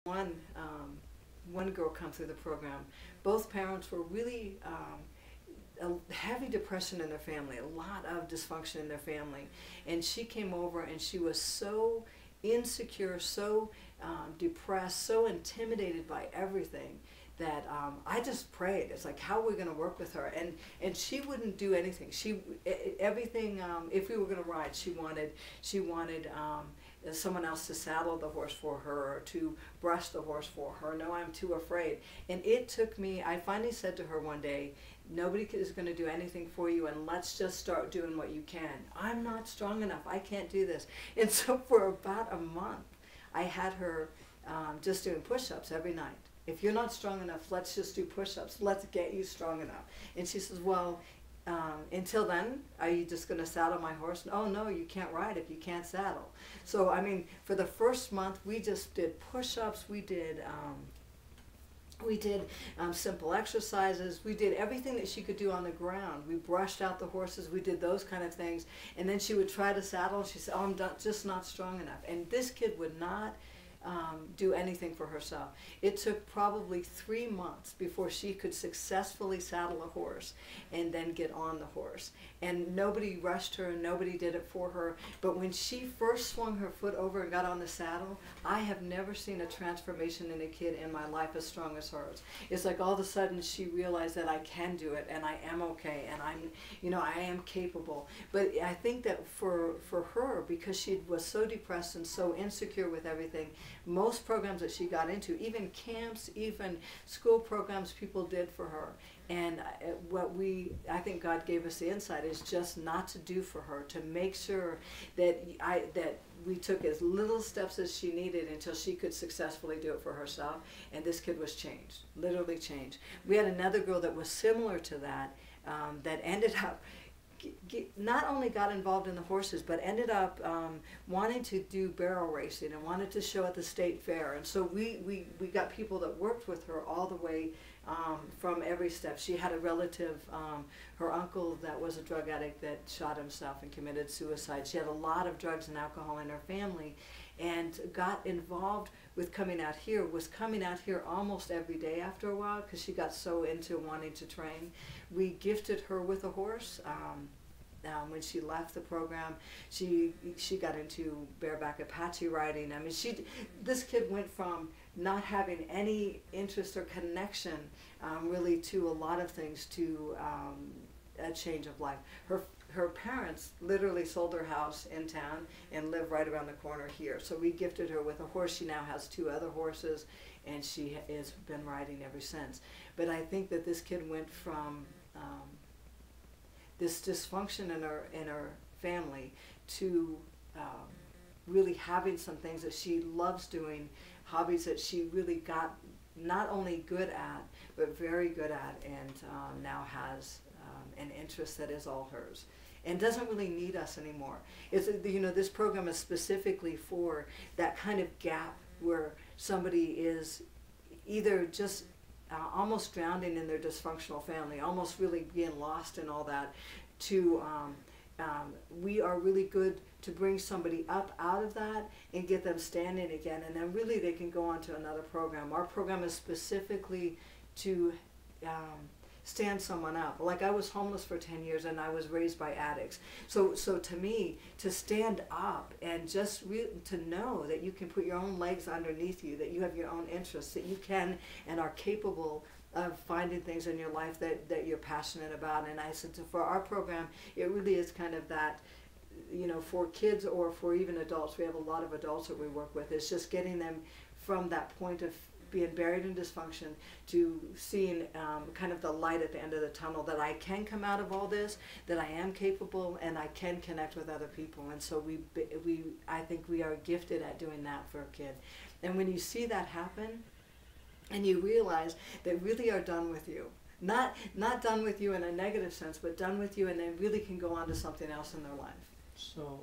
One girl come through the program. Both parents were really a heavy depression in their family, a lot of dysfunction in their family. And she came over and she was so insecure, so depressed, so intimidated by everything that I just prayed. It's like, how are we going to work with her? And she wouldn't do anything. Everything. If we were going to ride, she wanted someone else to saddle the horse for her or to brush the horse for her. No, I'm too afraid. And it took me. I finally said to her one day, nobody is going to do anything for you, and let's just start doing what you can. I'm not strong enough. I can't do this. And so for about a month, I had her just doing push-ups every night. If you're not strong enough, let's just do push-ups. Let's get you strong enough. And she says, well, until then, are you just going to saddle my horse? Oh, no, you can't ride if you can't saddle. So, I mean, for the first month, we just did push-ups. We did simple exercises. We did everything that she could do on the ground. We brushed out the horses. We did those kind of things. And then she would try to saddle. She said, oh, I'm just not strong enough. And this kid would not do anything for herself. It took probably 3 months before she could successfully saddle a horse and then get on the horse. And nobody rushed her, nobody did it for her. But when she first swung her foot over and got on the saddle, I have never seen a transformation in a kid in my life as strong as hers. It's like all of a sudden she realized that I can do it and I am okay and I am capable. But I think that for her, because she was so depressed and so insecure with everything, most programs that she got into, even camps, even school programs people did for her. And I think God gave us the insight is just not to do for her, to make sure that we took as little steps as she needed until she could successfully do it for herself. And this kid was changed, literally changed. We had another girl that was similar to that, that ended up not only got involved in the horses, but ended up wanting to do barrel racing and wanted to show at the state fair. And so we got people that worked with her all the way from every step. She had a relative, her uncle that was a drug addict that shot himself and committed suicide. She had a lot of drugs and alcohol in her family and got involved with coming out here, was coming out here almost every day after a while because she got so into wanting to train. We gifted her with a horse. When she left the program, she got into bareback Apache riding. I mean, this kid went from not having any interest or connection really to a lot of things to a change of life. Her parents literally sold their house in town and live right around the corner here. So we gifted her with a horse. She now has 2 other horses, and she has been riding ever since. But I think that this kid went from this dysfunction in her family to really having some things that she loves doing, hobbies that she really got not only good at, but very good at, and now has an interest that is all hers. And doesn't really need us anymore. It's, this program is specifically for that kind of gap where somebody is either just almost drowning in their dysfunctional family, almost really being lost in all that, to we are really good to bring somebody up out of that and get them standing again, and then really they can go on to another program. Our program is specifically to stand someone up. Like, I was homeless for 10 years and I was raised by addicts. So to me, to stand up and just to know that you can put your own legs underneath you, that you have your own interests, that you can and are capable of finding things in your life that you're passionate about. And I said, for our program, it really is kind of that, for kids or for even adults. We have a lot of adults that we work with. It's just getting them from that point of being buried in dysfunction to seeing kind of the light at the end of the tunnel, that I can come out of all this, that I am capable, and I can connect with other people. And so I think we are gifted at doing that for a kid. And when you see that happen, and you realize they really are done with you, not done with you in a negative sense, but done with you, and they really can go on to something else in their life. So